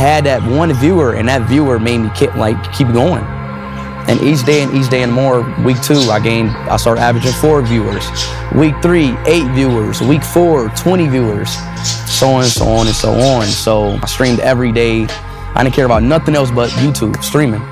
had that one viewer, and that viewer made me keep going. And each day and more, week 2, I started averaging 4 viewers. Week 3, 8 viewers. Week 4, 20 viewers. So on and so on and so on. So I streamed every day. I didn't care about nothing else but YouTube, streaming.